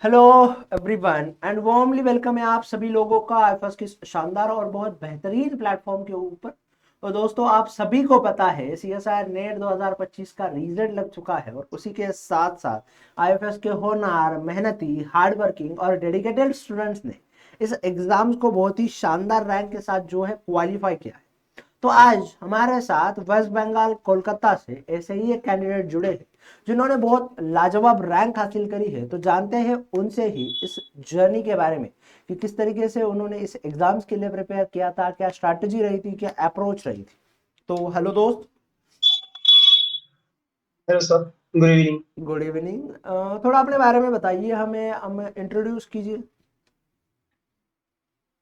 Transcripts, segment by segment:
Hello everyone and warmly welcome है आप सभी लोगों का आईफएस के शानदार और बहुत बेहतरीन प्लेटफॉर्म के ऊपर। और दोस्तों, आप सभी को पता है सीएसआर नेट 2025 का रिजल्ट लग चुका है और उसी के साथ साथ आईएफएस के होनहार, मेहनती, हार्ड वर्किंग और डेडिकेटेड स्टूडेंट्स ने इस एग्जाम्स को बहुत ही शानदार रैंक के साथ जो है क्वालिफाई किया है। तो आज हमारे साथ वेस्ट बंगाल कोलकाता से ऐसे ही एक कैंडिडेट जुड़े हैं जिन्होंने बहुत लाजवाब रैंक हासिल करी है। तो जानते हैं उनसे ही इस जर्नी के बारे में कि किस तरीके से उन्होंने इस एग्जाम्स के लिए प्रिपेयर किया था, क्या स्ट्रैटेजी रही थी, क्या अप्रोच रही थी। तो हेलो दोस्त। Hello sir. Good evening. Good evening. थोड़ा अपने बारे में बताइए, हमें इंट्रोड्यूस कीजिए।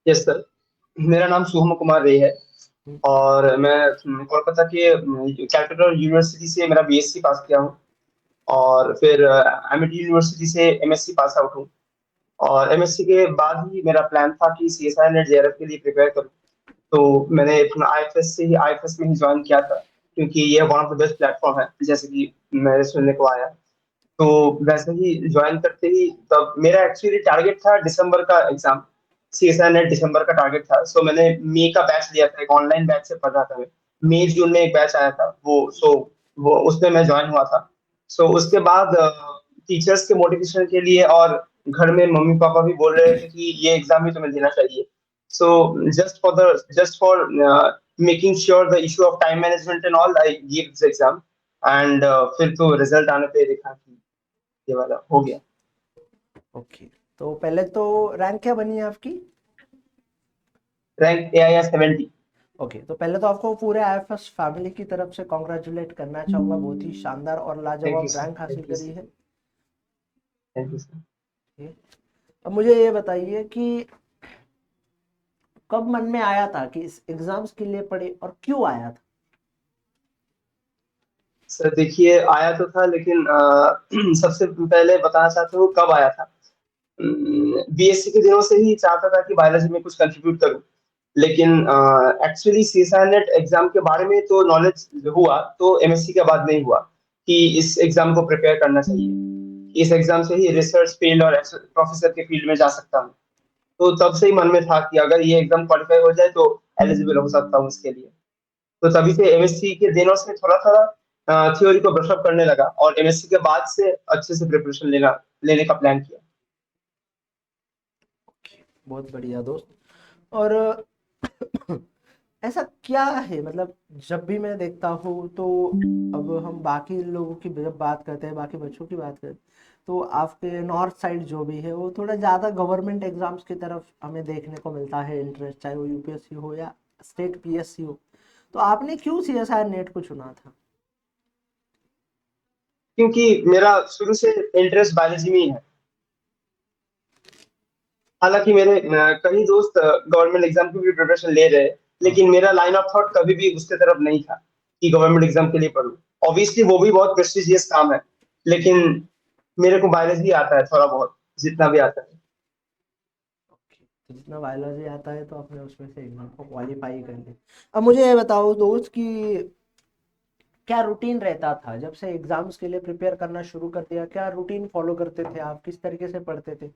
Yes sir. मेरा नाम शुभम कुमार रे है और मैं कोलकाता के कैलकाटा यूनिवर्सिटी से मेरा बीएससी पास किया हूँ। और फिर एमआईटी यूनिवर्सिटी से एमएससी पास आउट हूँ। और एमएससी के बाद ही मेरा प्लान था कि सीएसआई नेट जेआरएफ के लिए प्रिपेयर करूँ। तो मैंने अपना आईएफएस से ही आईएफएस में ही ज्वाइन किया था, क्योंकि ये one of the best platform है जैसे कि मेरे सुनने को आया। तो वैसे ही ज्वाइन करते ही तब मेरा एक्चुअली टारगेट था दिसंबर का एग्जाम। सीएसआई नेट दिसंबर का टारगेट था, सो मैंने मई का बैच लिया था, एक ऑनलाइन बैच से पढ़ रहा था मैं। मई जून में एक बैच आया था वो उसमें मैं ज्वाइन हुआ था। सो उसके बाद टीचर्स के मोटिवेशन के लिए और घर में मम्मी पापा भी बोल रहे थे कि ये एग्जाम भी तुम्हें देना चाहिए। So just for making sure the issue of time management and all I give this exam. And फिर तो रिजल्ट आने पे देखा कि ये वाला हो गया। ओके। तो पहले तो रैंक क्या बनी है आपकी? Rank AIS 70। ओके, तो पहले तो आपको पूरे आईएफएस फैमिली की तरफ से कॉन्ग्रेचुलेट करना चाहूंगा, बहुत ही शानदार और थैंक यू लाजवाब सर। रैंक हासिल थैंक यू करी सर। है। Thank you sir. ठीक। अब मुझे ये बताइए कि कब मन में आया था कि इस एग्जाम्स के लिए पढ़े और क्यों आया था? सर देखिए, आया तो था लेकिन सबसे पहले बताना चाहता हूँ कब आया था। बीएससी के दिनों से ही चाहता था कि बायोलॉजी में कुछ कंट्रीब्यूट करूँ। लेकिन एक्चुअली सीएसआई नेट एग्जाम के बारे में तो नॉलेज हुआ तो एमएससी के बाद नहीं हुआ कि इस एग्जाम को प्रिपेयर करना चाहिए। इस एग्जाम से ही रिसर्च फील्ड और प्रोफेसर के फील्ड में जा सकता हूँ। तो तब से ही मन में था कि अगर ये एग्जाम क्वालिफाई हो जाए तो एलिजिबल हो सकता हूँ इसके लिए। तो तभी से एमएससी के दिनों से थोड़ा थोड़ा थ्योरी को ब्रश अप करने लगा और एमएससी के बाद से अच्छे से प्रिपरेशन लेने का प्लान किया। बहुत बढ़िया दोस्त। और ऐसा क्या है, मतलब जब भी मैं देखता हूँ तो अब हम बाकी लोगों की जब बात करते हैं, बाकी बच्चों की बात करते हैं, तो आपके नॉर्थ साइड जो भी है वो थोड़ा ज़्यादा गवर्नमेंट एग्जाम्स की तरफ हमें देखने को मिलता है इंटरेस्ट, चाहे वो यूपीएससी हो या स्टेट पीएससी हो। तो आपने क्यों सीएसआई नेट को चुना था? क्योंकि मेरा शुरू से इंटरेस्ट बायोलॉजी में ही है। हालांकि मेरे कई दोस्त गवर्नमेंट एग्जाम की भी प्रिपरेशन ले रहे हैं, हाँ। लेकिन मेरा लाइन ऑफ थॉट कभी भी उसके तरफ नहीं था कि गवर्नमेंट एग्जाम के लिए पढूं। ऑब्वियसली वो भी बहुत प्रेस्टिजियस काम है, लेकिन मेरे को बायोलॉजी आता है थोड़ा बहुत, जितना भी आता है। ओके, तो जितना बायोलॉजी आता है तो आपने उसमें से एग्जाम को क्वालिफाई कर लिया। अब मुझे ये बताओ दोस्त कि क्या रूटीन रहता था जब से एग्जाम्स के लिए प्रिपेयर करना शुरू कर दिया? क्या रूटीन फॉलो करते थे आप, किस तरीके से पढ़ते थे?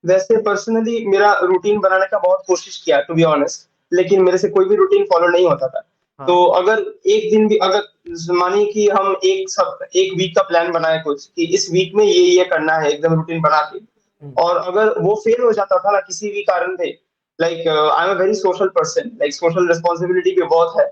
वैसे पर्सनली मेरा रूटीन बनाने का बहुत कोशिश किया टू बी ऑनेस्ट, लेकिन मेरे से कोई भी रूटीन फॉलो नहीं होता था। तो हाँ। अगर एक दिन भी, अगर मानिए कि हम एक वीक का प्लान बनाए कुछ कि इस वीक में ये करना है एकदम रूटीन बना के, हम्म। और अगर वो फेल हो जाता था ना किसी भी कारण से, like I am a very social person, like social responsibility भी बहुत है,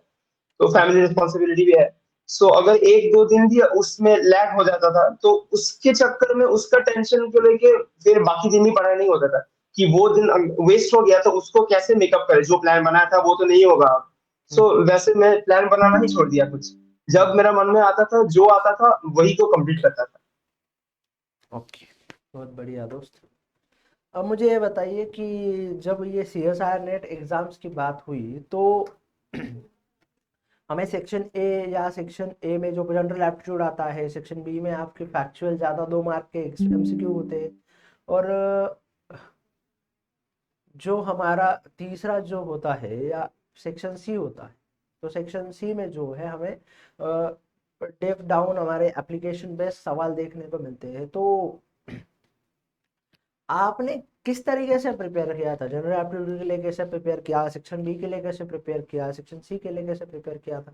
तो फैमिली रिस्पॉन्सिबिलिटी भी है। सो अगर एक दो दिन भी उसमें लैग हो जाता था तो उसके चक्कर में उसका टेंशन को लेके फिर बाकी दिन भी पढ़ाई नहीं होता था कि वो दिन वेस्ट हो गया तो उसको कैसे मेकअप करे, जो प्लान बनाया था वो तो नहीं होगा अब। हम्म। सो वैसे मैं प्लान बनाना ही छोड़ दिया कुछ। हम्म। जब मेरा मन में आता था, जो आता था वही को कंप्लीट करता था। ओके, बहुत बढ़िया दोस्त। अब मुझे ये बताइए कि जब ये C S I NET exams की बात हुई तो हमें सेक्शन ए या सेक्शन ए में जो जनरल एप्टीट्यूड आता है, सेक्शन बी में आपके फैक्चुअल ज़्यादा 2 मार्क के एमसीक्यू होते हैं, और जो हमारा तीसरा जो होता है या सेक्शन सी होता है, तो सेक्शन सी में जो है हमें डेप डाउन हमारे एप्लीकेशन बेस्ड सवाल देखने को मिलते हैं। तो आपने किस तरीके से प्रिपेयर किया था? जनरल एप्टीट्यूड के लिए कैसे प्रिपेयर किया, सेक्शन बी के लिए कैसे प्रिपेयर किया, सेक्शन सी के लिए कैसे प्रिपेयर किया था?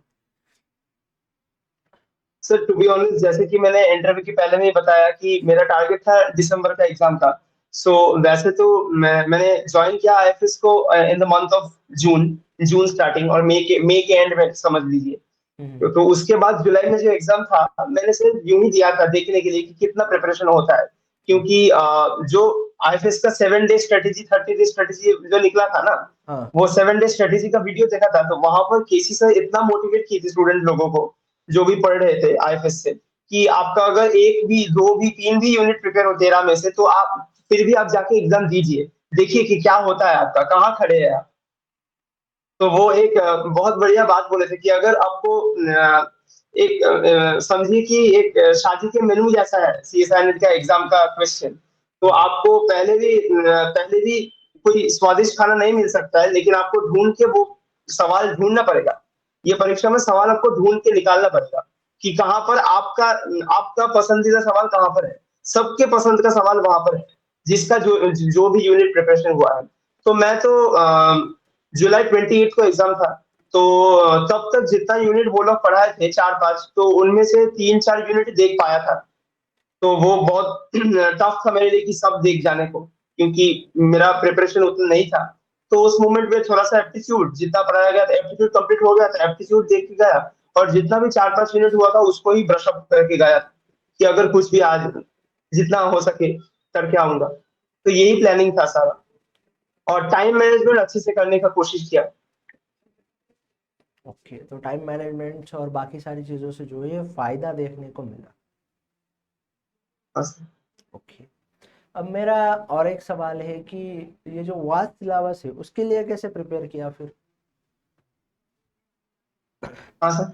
सर टू बी ऑनेस्ट, जैसे कि मैंने इंटरव्यू के पहले में ही बताया कि मेरा टारगेट था दिसंबर का एग्जाम था। सो वैसे तो मैंने ज्वाइन किया आईएफएस को in the month of June, June starting और मई के एंड में समझ लीजिए। हम्म। तो उसके बाद जुलाई में जो एग्जाम था मैंने सिर्फ यूं ही दिया था देखने के लिए कि कितना प्रिपरेशन होता है, क्योंकि जो आईएफएस का 7 डे स्ट्रेटेजी 30 डे स्ट्रेटेजी जो निकला था ना, हाँ। वो 7 डे स्ट्रेटेजी का वीडियो देखा था। तो वहां पर केसी सर इतना मोटिवेट किए थे स्टूडेंट लोगों को जो भी पढ़ रहे थे आईएफएस से, कि आपका अगर एक भी दो भी तीन भी यूनिट प्रिपेयर हो 13 में से, तो आप फिर भी आप जाके एग्जाम दीजिए, देखिए कि क्या होता है, आपका कहाँ खड़े हैं आप। तो वो एक बहुत बढ़िया बात बोले थे कि अगर आपको एक समझिए कि एक शादी के मेनू जैसा है सीएसआई नेट का एग्जाम का क्वेश्चन। तो आपको पहले भी कोई स्वादिष्ट खाना नहीं मिल सकता है, लेकिन आपको ढूंढ के वो सवाल ढूंढना पड़ेगा। ये परीक्षा में सवाल आपको ढूंढ के निकालना पड़ेगा कि कहाँ पर आपका आपका पसंदीदा सवाल कहाँ पर है। सबके पसंद का सवाल वहां पर है, जिसका जो जो भी यूनिट प्रिपरेशन हुआ है। तो मैं तो जुलाई 28 को एग्जाम था। तो तब तक जितना यूनिट वो लोग पढ़ाए थे 4-5, तो उनमें से 3-4 यूनिट देख पाया था। तो वो बहुत टफ था मेरे लिए कि सब देख जाने को, क्योंकि मेरा प्रिपरेशन उतना नहीं था। तो उस मोमेंट में थोड़ा सा एप्टीट्यूड जितना पढ़ाया गया था, एप्टीट्यूड कंप्लीट हो गया था, एप्टीट्यूड देख के गया, और जितना भी 4-5 यूनिट हुआ था उसको ही ब्रश अप करके गया था कि अगर कुछ भी आज जितना हो सके करके आऊंगा। तो यही प्लानिंग था सारा, और टाइम मैनेजमेंट अच्छे से करने का कोशिश किया। ओके, तो टाइम मैनेजमेंट और बाकी सारी चीज़ों से जो है फायदा देखने को मिला। बस। ओके। अब मेरा और एक सवाल है कि ये जो वास्ट सिलेबस है उसके लिए कैसे प्रिपेयर किया फिर? हाँ सर।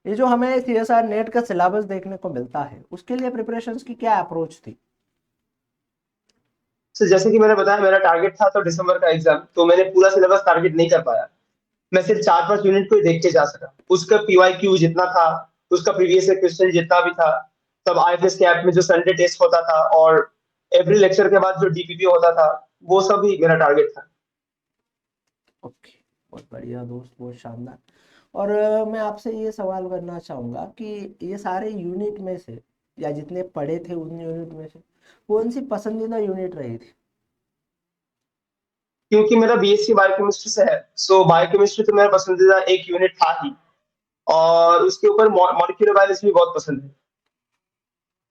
ये जो हमें सीएसआर नेट का सिलेबस देखने को मिलता है उसके लिए प्रिपरेशंस की क्या अप्रोच थी? तो जैसे कि मैंने बताया मेरा टारगेट था तो दिसंबर का एग्जाम, तो मैंने पूरा सिलेबस टारगेट नहीं कर पाया। मैं सिर्फ 4-5 यूनिट को ही देख के जा सका। उसका पीवाईक्यू जितना था, उसका प्रीवियस क्वेश्चन जितना भी था, तब आईएफएस के ऐप में जो संडे टेस्ट होता था, और एवरी लेक्चर के बाद जो डीपीपी होता था, वो सब ही मेरा टारगेट था। ओके, बहुत बढ़िया दोस्त, बहुत शानदार। और मैं आपसे ये सवाल करना चाहूँगा कि ये सारे यूनिट में से या जितने पढ़े थे उन यूनिट में से कौन सी पसंदीदा यूनिट रही थी? क्योंकि मेरा बीएससी बायोकेमिस्ट्री से है, सो बायोकेमिस्ट्री तो मेरा पसंदीदा एक यूनिट था ही, और उसके ऊपर मॉलिक्यूलर बायोलॉजी भी बहुत पसंद है।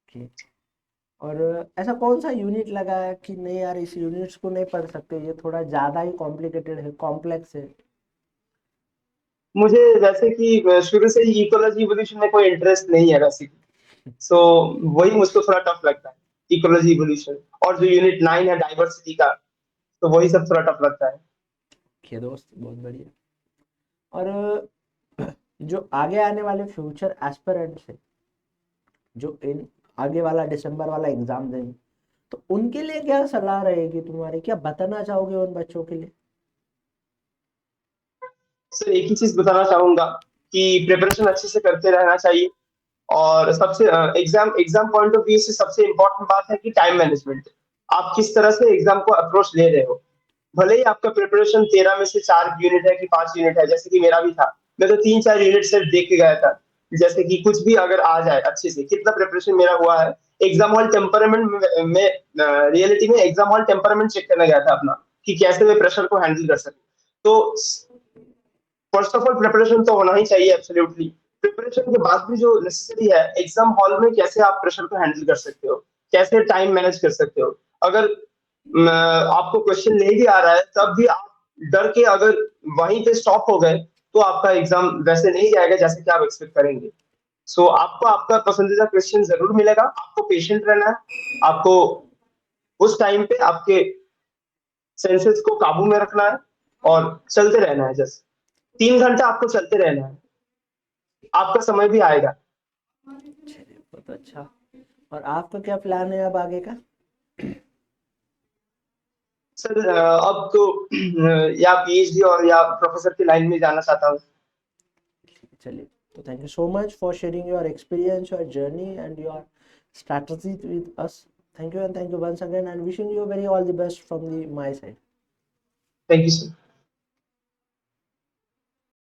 ओके। और ऐसा कौन सा यूनिट लगा है कि नहीं यार इस यूनिट्स को नहीं पढ़ सकते, ये थोड़ा ज़्यादा ही कॉम्प्लिकेटेड है, कॉम्प्लेक्स है? मुझे वैसे कि शुरू से ही इकोलॉजी इवोल्यूशन में कोई इंटरेस्ट नहीं है वैसे, सो वही मुझको थोड़ा टफ लगता है, इकोलॉजी इवोल्यूशन। और जो यूनिट 9 है डाइवर्सिटी का, तो वही सब थोड़ा टफ लगता है। ओके दोस्त, बहुत बढ़िया। और जो आगे आने वाले फ्यूचर एस्पिरेंट्स है जो इन आगे वाला दिसंबर वाला एग्जाम देंगे, तो उनके लिए क्या सलाह रहेगी तुम्हारी, क्या बताना चाहोगे उन बच्चों के लिए? सर एक ही चीज बताना चाहूंगा कि प्रिपरेशन अच्छे से करते रहना चाहिए। और सबसे exam exam point of view से सबसे इंपॉर्टेंट बात है कि टाइम मैनेजमेंट। आप किस तरह से एग्जाम को अप्रोच ले रहे हो। भले ही आपका प्रिपरेशन 13 में से 4 यूनिट है कि 5 यूनिट है, जैसे कि मेरा भी था, मैं तो 3-4 यूनिट सिर्फ देख के गया था। जैसे कि कुछ भी अगर आ जाए अच्छे से, कितना प्रिपरेशन मेरा हुआ है। एग्जाम हॉल टेम्परामेंट में रियलिटी में एग्जाम हॉल टेम्परामेंट चेक करने गया था अपना, कि कैसे मैं प्रेशर को हैंडल कर सकूं। तो फर्स्ट ऑफ ऑल प्रिपरेशन तो होना ही चाहिए एब्सोल्युटली। प्रिपरेशन के बाद भी जो नेसेसरी है, एग्जाम हॉल में कैसे आप प्रेशर को हैंडल कर सकते हो, कैसे टाइम मैनेज कर सकते हो। अगर आपको क्वेश्चन नहीं भी आ रहा है तब भी आप डर के अगर वहीं पे स्टॉप हो गए, तो आपका एग्जाम वैसे नहीं जाएगा जैसे कि आप एक्सपेक्ट करेंगे। सो आपको आपका पसंदीदा क्वेश्चन जरूर मिलेगा, आपको पेशेंट रहना है। आपको उस टाइम पे आपके सेंसेस को काबू में रखना है, और चलते रहना है। जस्ट 3 घंटा आपको चलते रहना है, आपका समय भी आएगा। चलिए, बहुत अच्छा। और आपका क्या प्लान है अब आगे का? सर अब तो या पीएचडी और या प्रोफेसर की लाइन में जाना चाहता हूँ। चलिए, So thank you so much for sharing your experience, your journey, and your strategy with us. Thank you, and thank you once again, and wishing you very all the best from my side. Thank you, sir.